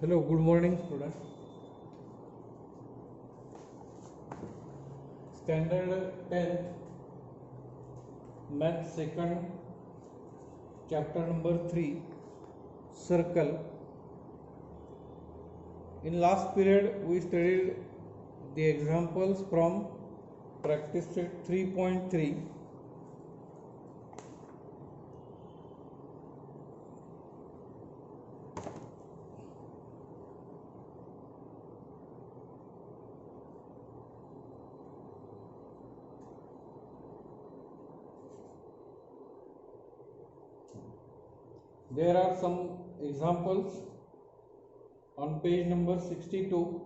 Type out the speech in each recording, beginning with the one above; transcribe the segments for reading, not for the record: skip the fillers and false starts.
Hello, good morning, students. Standard 10th, Math second, chapter number 3, Circle. In last period, we studied the examples from practice set 3.3. There are some examples on page number 62,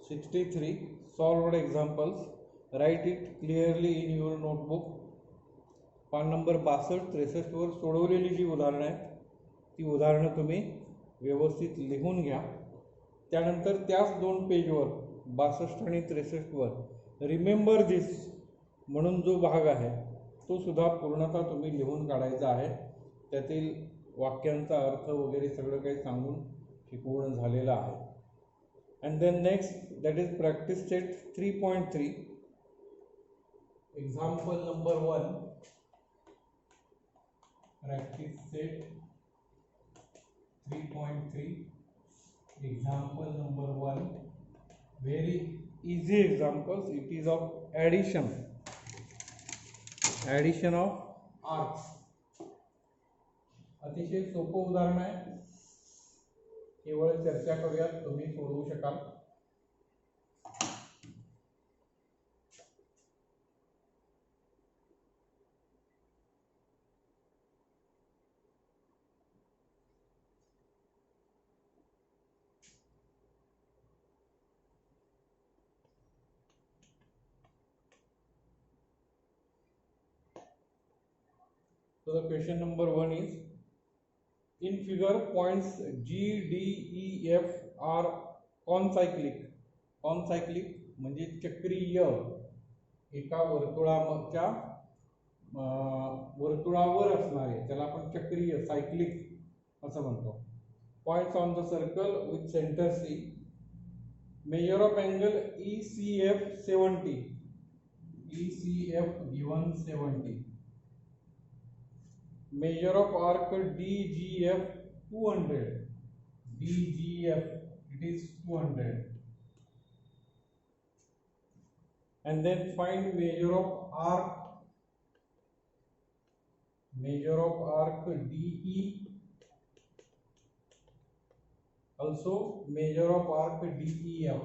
63, solved examples. Write it clearly in your notebook. पान number 62-63 वर सोडवलेली जी उदाहरणं आहेत ती उदाहरणं तुम्ही व्यवस्थित लिहून घ्या. त्यानंतर त्याच दोन पेजवर 62 आणि 63 वर रिमेंबर दिस म्हणून जो भाग आहे तो सुद्धा पूर्णतः तुम्ही लिहून काढायचा आहे. त्यातील वाक्यांचा अर्थ वगैरे सगळं काही सांगून शिकवणं झालेलं आहे. And then next that is practice set 3.3. Example number 1. Practice set 3.3. example number 1, very easy examples. It is of addition of arcs. अतिशय सोपं उदाहरण आहे. केवळ चर्चा करूयात, तुम्ही सोडवू शकाल. So the question number 1 is, in figure points G, D, E, F are concyclic. Concyclic म्हणजे चक्रीय. एका वर्तुळाच्या वर्तुळावर असणारे त्याला आपण चक्रीय सायक्लिक असं म्हणतो. Points on the circle with centre C. Measure of angle ECF 70. ECF given 70. Measure of arc DGF 200. DGF it is 200. And then find measure of arc. Measure of arc DE. Also measure of arc DEF.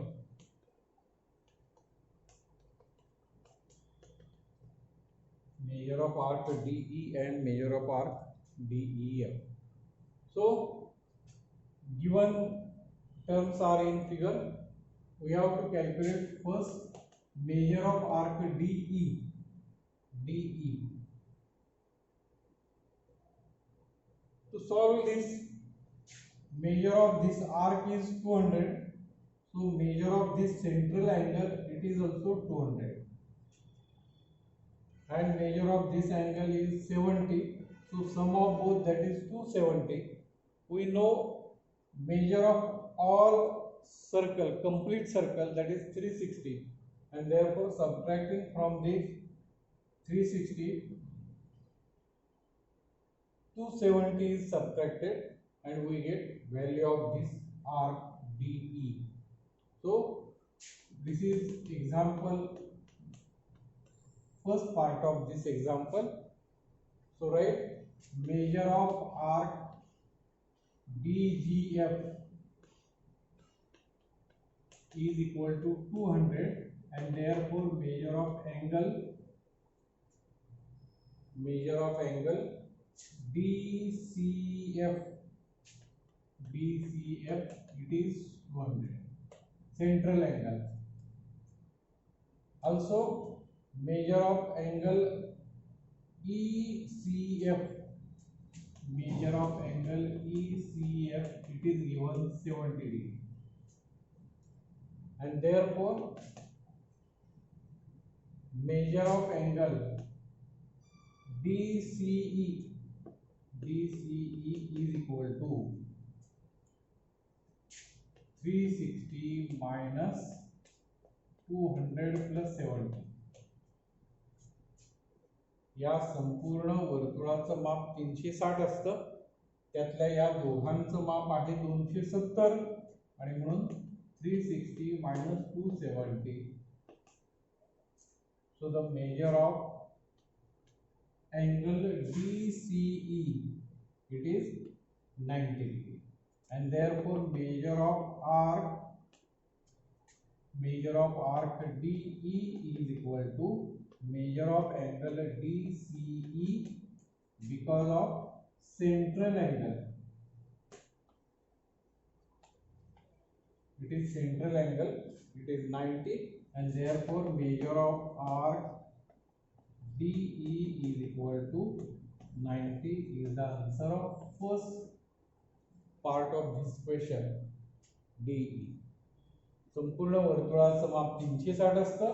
Measure of arc DE and measure of arc DEF. So given terms are in figure, we have to calculate first measure of arc DE. DE. To solve this, measure of this arc is 200. So measure of this central angle, it is also 200. And measure of this angle is 70. So sum of both, that is 270. We know measure of all circle, complete circle, that is 360, and therefore subtracting from this 360, 270 is subtracted and we get value of this arc DE. So this is example, first part of this example. So write measure of arc DGF is equal to 200 and therefore measure of angle DCF it is 200. Central angle. Also measure of angle ECF. Measure of angle ECF, it is given 70 degree. And therefore measure of angle DCE is equal to 360 minus 200 plus 70. या संपूर्ण वर्तुळाचं माप 360 असतं, त्यातल्या या दोघांचं माप आहे 270 आणि म्हणून 360 minus 270. So the measure of angle DCE, it is 90 degree, and therefore measure of arc DE is equal to measure of angle DCE because of central angle. It is central angle, it is 90, and therefore measure of arc DE is equal to 90 is the answer of first part of this question. DE. संपूर्ण वर्तुळाचं माप 360 असतं,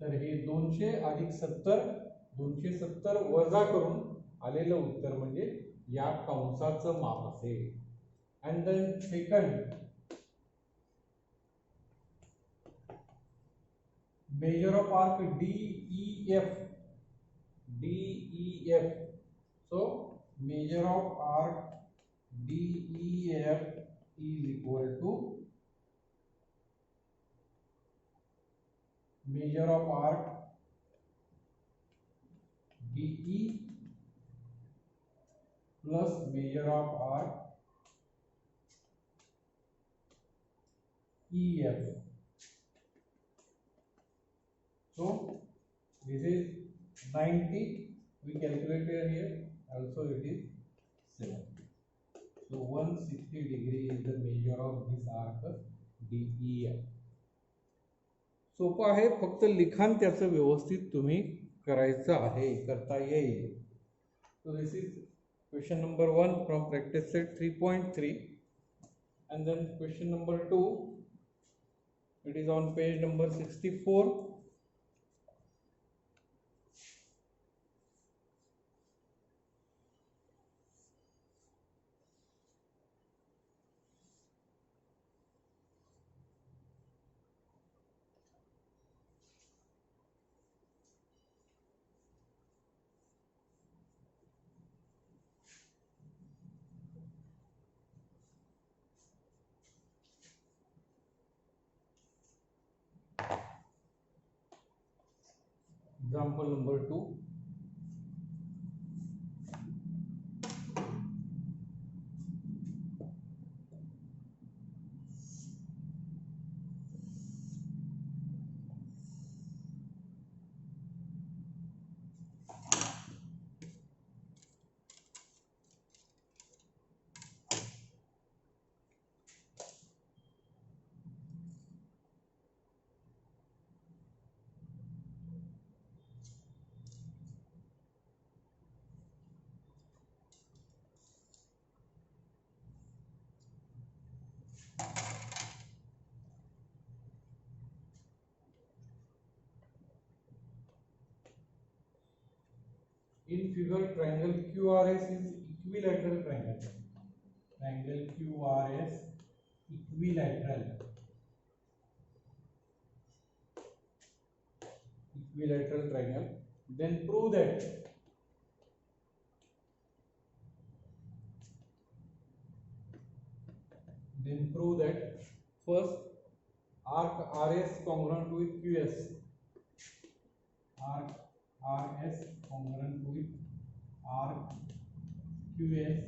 तर हे 200 अधिक 70, 270 वजा करून आलेलं उत्तर म्हणजे या कंसाचं माप असेल. And then second, measure of arc DEF. So measure of arc DEF is equal to measure of arc DE plus measure of arc EF. So this is 90, we calculated here, also it is 70. So 160 degree is the measure of this arc DEF. सोपं आहे, फक्त लिखाण त्याचं व्यवस्थित तुम्ही करायचं आहे, करता येईल. So this is question number 1 from practice set 3.3, and then question number 2, it is on page number 64. Example number 2. In figure, triangle QRS is equilateral triangle. Triangle QRS equilateral. Equilateral triangle. Then prove that. First, arc RS congruent with QS. Arc RS congruent with arc QS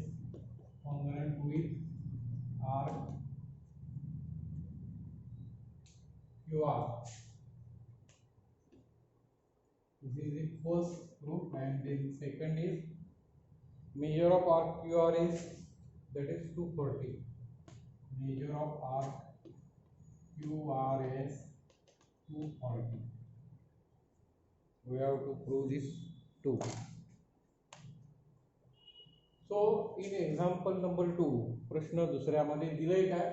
congruent with arc QR. This is the first proof, and then second is measure of arc QR is, that is 240. Measure of arc QRS 240. We have to prove this too. So in example number 2, प्रश्न दुसऱ्यामध्ये दिलंय काय,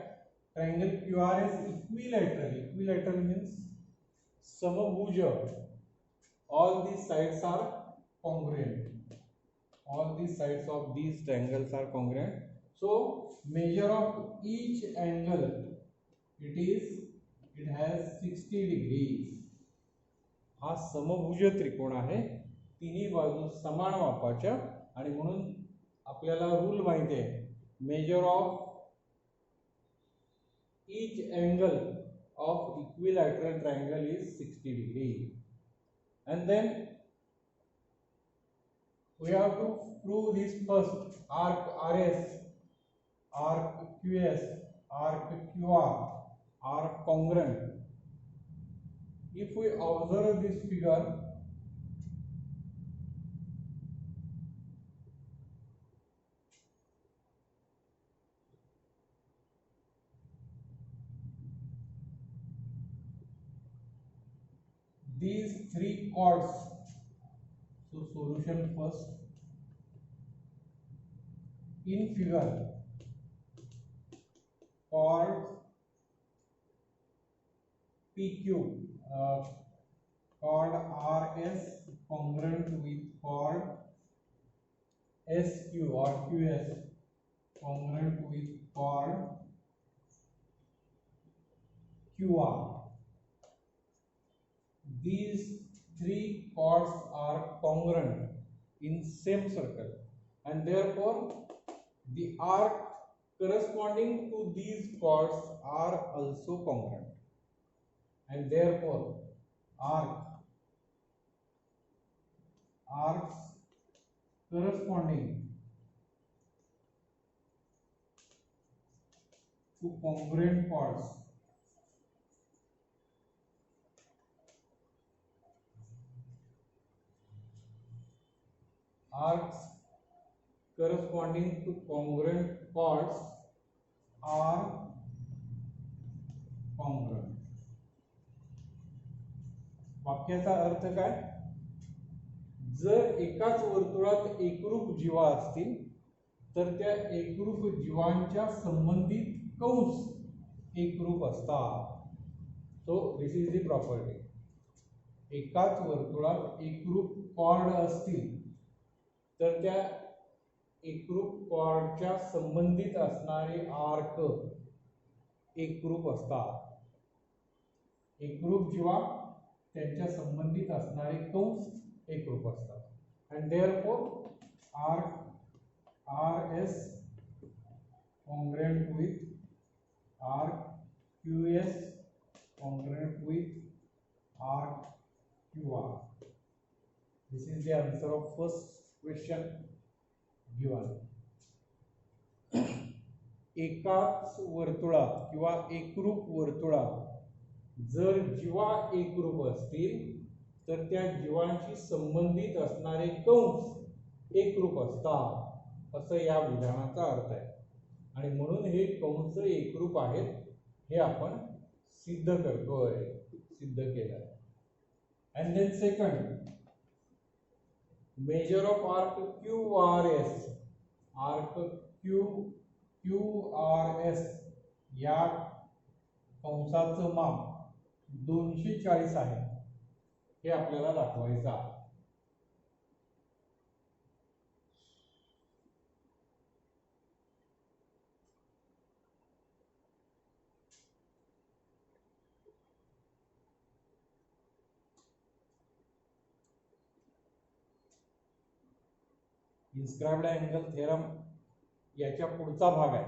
triangle QRS equilateral means समभुज, all these sides are congruent, all these sides of these triangles are congruent. So measure of each angle it has 60 degrees. हा समभुज त्रिकोण आहे, तिन्ही बाजू समान मापाच्या, आणि म्हणून आपल्याला रूल माहिती आहे, measure of each angle of equilateral triangle is 60 degree. And then we have to prove this first. Arc RS, arc QS, arc QR are congruent. If we observe this figure, these three chords, so solution first. In figure, chord PQ, chord RS congruent with chord SQ or QS congruent with chord QR. These three chords are congruent in same circle, and therefore the arc corresponding to these chords are also congruent, and therefore arcs corresponding to congruent chords arcs corresponding to congruent chords are congruent. वाक्याचा अर्थ काय? जर एकाच वर्तुळात एकरूप जीवा असतील तर त्या एकरूप जीवांच्या संबंधित कंस एकरूप असतात. So this is the property. एकाच वर्तुळात एकरूप कॉर्ड असतील तर त्या एकरूप कॉर्डच्या संबंधित असणारे आर्क एकरूप असतात. एकरूप जीवा त्यांच्या संबंधित असणारे कंस एकरूप असतात, and therefore arc RS congruent with arc QS congruent with arc QR. This is the answer of first question given. एकाच वर्तुळात किंवा एकरूप वर्तुळात जर जीवा एकरूप असतील तर त्या जीवांशी संबंधित असणारे कंस एकरूप असतात, असं या विधानाचा अर्थ आहे. आणि म्हणून हे कंस एकरूप आहेत हे आपण सिद्ध करतोय, सिद्ध केलं. And then second, measure of arc QRS, arc QRS या कंसाचं माप 240 आहे हे आपल्याला दाखवायचं आहे. इन्स्क्राइब्ड अँगल थेरम याच्या पुढचा भाग आहे.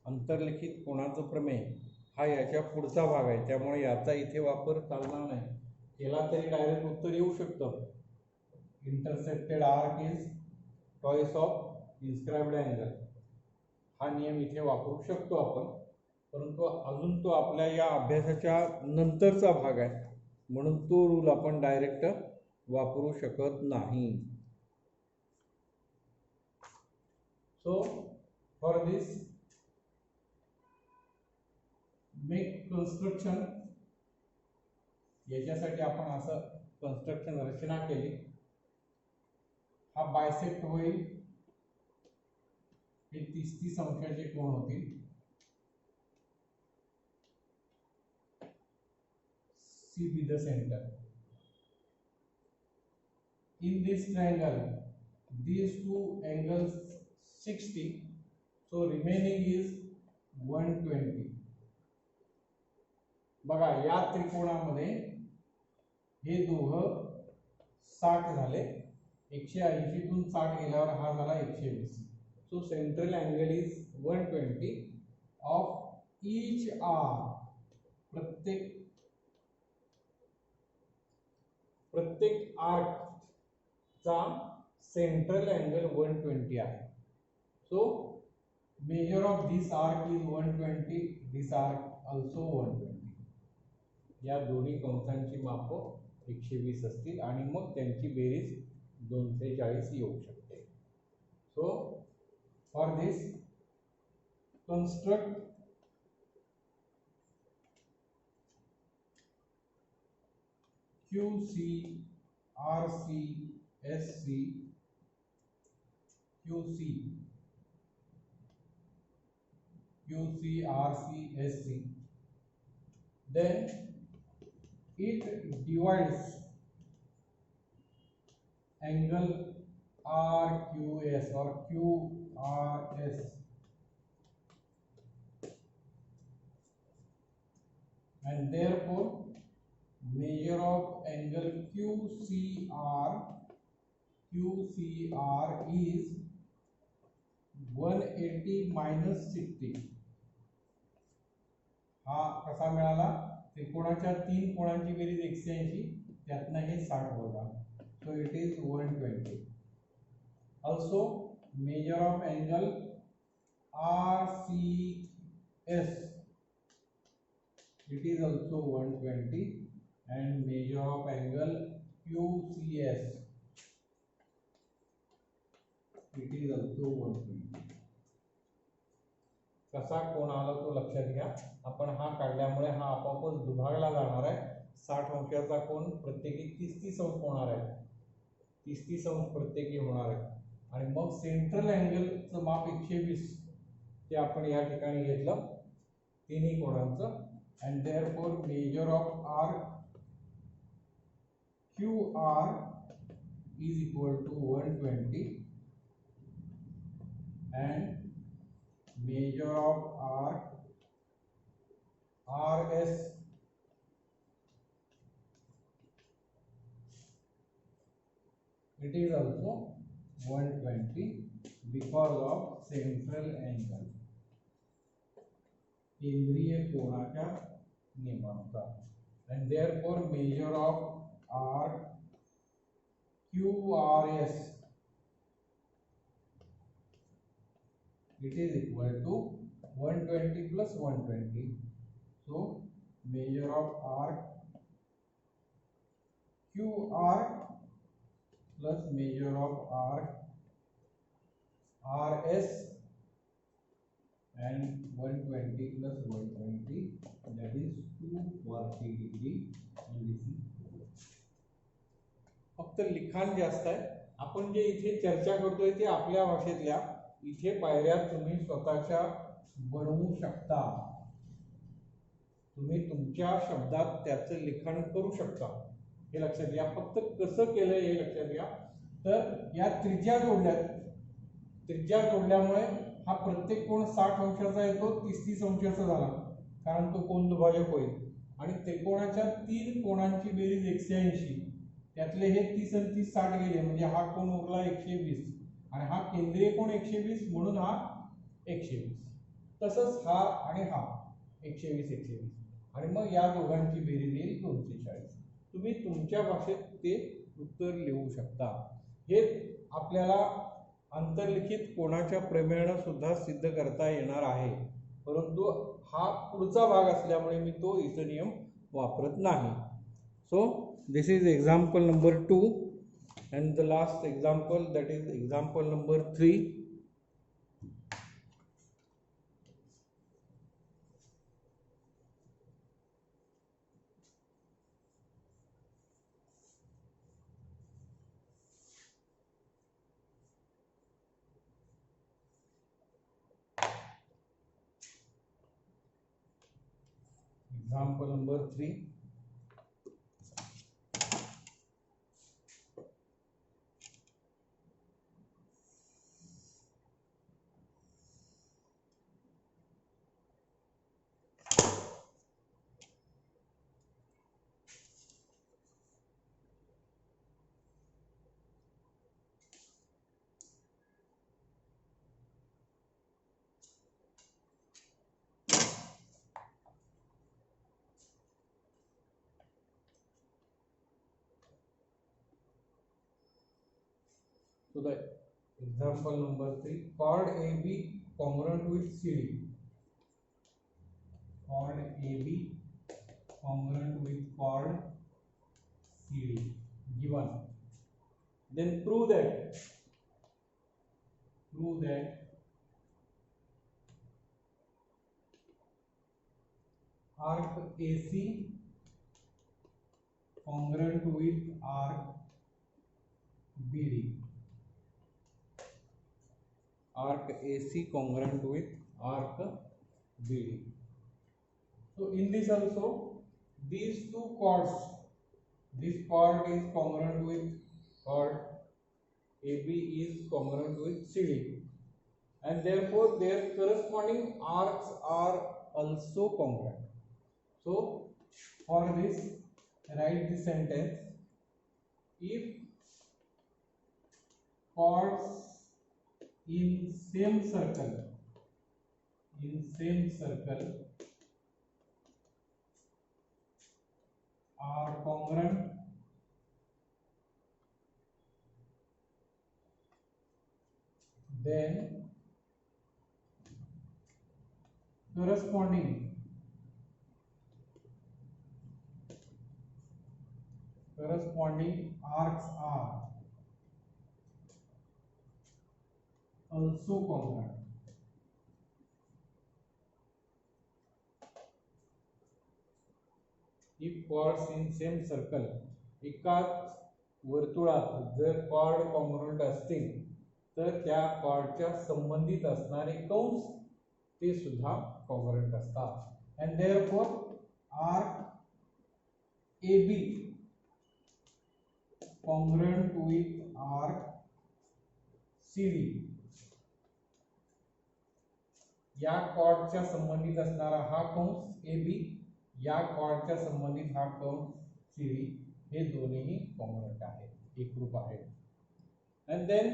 अंतर्लिखित कोणाचं प्रमेय हा याच्या पुढचा भाग आहे, त्यामुळे याचा इथे वापर चालणार नाही. केला तरी डायरेक्ट उत्तर येऊ शकतं. Intercepted arc is twice of inscribed angle, हा नियम इथे वापरू शकतो आपण, परंतु अजून तो आपल्या या अभ्यासाच्या नंतरचा भाग आहे, म्हणून तो रूल आपण डायरेक्ट वापरू शकत नाही. So for this make construction, याच्यासाठी आपण असं कन्स्ट्रक्शन रचना केली. हा बायसेक्ट होईल, हे 30-30 अंशाचे कोण होतील. C be the centre. In this triangle, these two angles 60, so remaining is 120. बघा या त्रिकोणामध्ये हे दोघं 60 झाले, 180 तून 60 गेल्यावर हा झाला 120. So central angle is 120 of each arc. प्रत्येक आर्कचा सेंट्रल अँगल 120 आहे. So measure of this arc is 120, this arc also 120. या दोन्ही कंसांची माप 120 असतील आणि मग त्यांची बेरीज 240 येऊ शकते. So for this construct QC RC SC QC RC SC, then it divides angle RQS or QRS and therefore measure of angle QCR is 180 minus 60. हा कसा मिळाला? त्रिकोणाच्या तीन कोणांची बेरीज 180, त्यातनं हे 60 वजा. So it is 120. Also measure of angle RCS, it is also 120, and measure of angle QCS, it is also 120. कसा कोण आला तो लक्षात घ्या. आपण हा काढल्यामुळे हा आपोआपच दुभागला जाणार आहे. 60 अंशाचा कोण प्रत्येकी 30-30 अंश होणार आहे, 30-30 अंश प्रत्येकी होणार आहे. आणि मग सेंट्रल अँगलचं माप 120 ते आपण या ठिकाणी घेतलं तिन्ही कोणांचं. and therefore measure of RQR is equal to 120 and measure of RS it is also 120 because of central angle, केंद्रीय कोणाच्या नियमानुसार. and therefore measure of RQRS it is equal to 120 plus 120. so measure of RQR plus measure of RS and 120 plus 120, that is 240 degree. फक्त लिखाण जास्त आहे. आपण जे इथे चर्चा करतोय ते आपल्या भाषेतल्या इथे पायऱ्या तुम्ही स्वतःच्या बनवू शकता. तुम्ही तुमच्या शब्दात त्याचं लिखाण करू शकता, हे लक्षात घ्या. फक्त कसं केलंय हे लक्षात घ्या. तर या त्रिज्या जोडल्यामुळे हा प्रत्येक कोण 60 अंशाचा येतो, 30-30 अंशाचा झाला, कारण तो कोण दुभाजक होईल. आणि त्रिकोणाच्या तीन कोणांची बेरीज 180, त्यातले हे 30 आणि 30 60 गेले, म्हणजे हा कोण उरला 120 आणि हा केंद्रीय कोण 120, म्हणून हा 120. तसंच हा आणि हा 120 आणि मग या दोघांची बेरीज येईल 240. तुम्ही तुमच्या भाषेत ते उत्तर लिहू शकता. हे आपल्याला अंतर्लिखित कोणाच्या प्रमेयाने सुद्धा सिद्ध करता येणार आहे, परंतु हा पुढचा भाग असल्यामुळे मी तो इथे नियम वापरत नाही. So this is example number 2 and the last example, that is example number 3. Example number 3. So the example number 3, chord AB congruent with CD. Chord AB congruent with chord CD given. Then prove that arc AC congruent with arc BD. Arc AC congruent with arc BD. So in this also, these two chords, this chord is congruent with chord AB is congruent with CD, and therefore their corresponding arcs are also congruent. So for this, write the sentence: if chords in same circle are congruent, then corresponding arcs are also congruent. If chords in same circle, एकाच वर्तुळात जर chord congruent असतील तर त्या chordच्या संबंधित असणारे कंस ते सुद्धा congruent असतात. And therefore arc AB congruent with arc CD, या chordच्या संबंधित असणारा हा कंस AB, या chordच्या संबंधित हा कंस CD, हे दोन्ही कॉंग्रुएंट आहेत, एकरूप आहेत. And then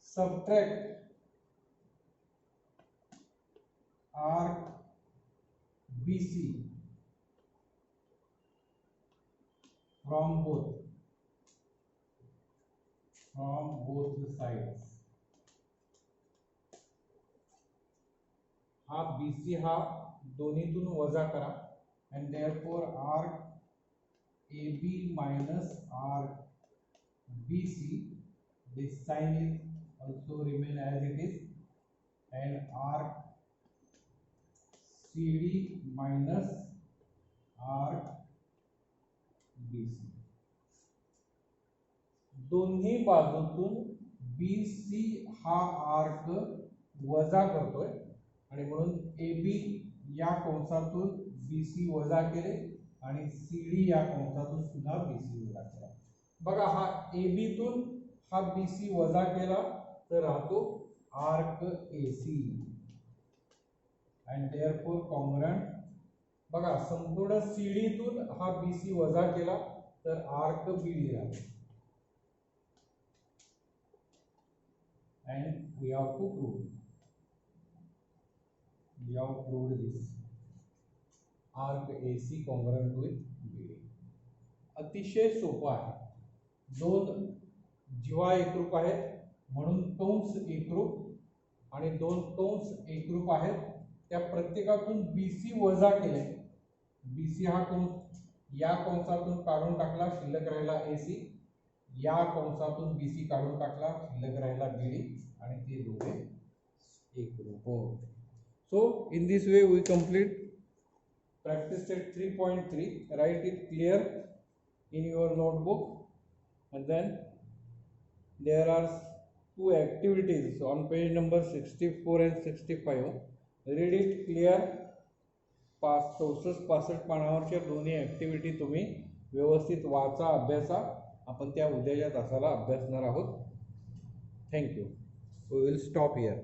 subtract arc BC from both sides. हा BC हा दोन्हीतून वजा करा, and therefore arc AB minus arc BC, this sign is also remain as it is, and arc CD minus arc BC. दोन्ही बाजूतून BC हा arc वजा करतोय आणि म्हणून AB या कंसातून BC वजा केले आणि CD या कंसातून सुद्धा BC वजा केला. बघा, हा AB तून हा BC वजा केला तर राहतो arc AC, and therefore congruent. बघा, संपूर्ण CD तून हा BC वजा केला तर आर्क BD राहतो. And we have to prove. We have proved this. Arc AC congruent with BD. अतिशय सोपं आहे. दोन जीवा एकरूप आहेत म्हणून कंस एकरूप आणि दोन कंस एकरूप आहेत, त्या प्रत्येकातून BC वजा केले. BC हा कंस या कंसातून काढून टाकला, शिल्लक राहिला AC. या कंसातून BC काढून टाकला, शिल्लक राहिला BD, आणि ते दोघे एकरूप होते. So in this way we complete practice set 3.3. Write it clear in your notebook, and then there are two activities on page number 64 and 65. Read it clear. 64-65 पानावरच्या दोन्ही ऍक्टिव्हिटी तुम्ही व्यवस्थित वाचा, अभ्यासा. आपण त्या उद्याच्या तासाला अभ्यासणार आहोत. Thank you. We will stop here.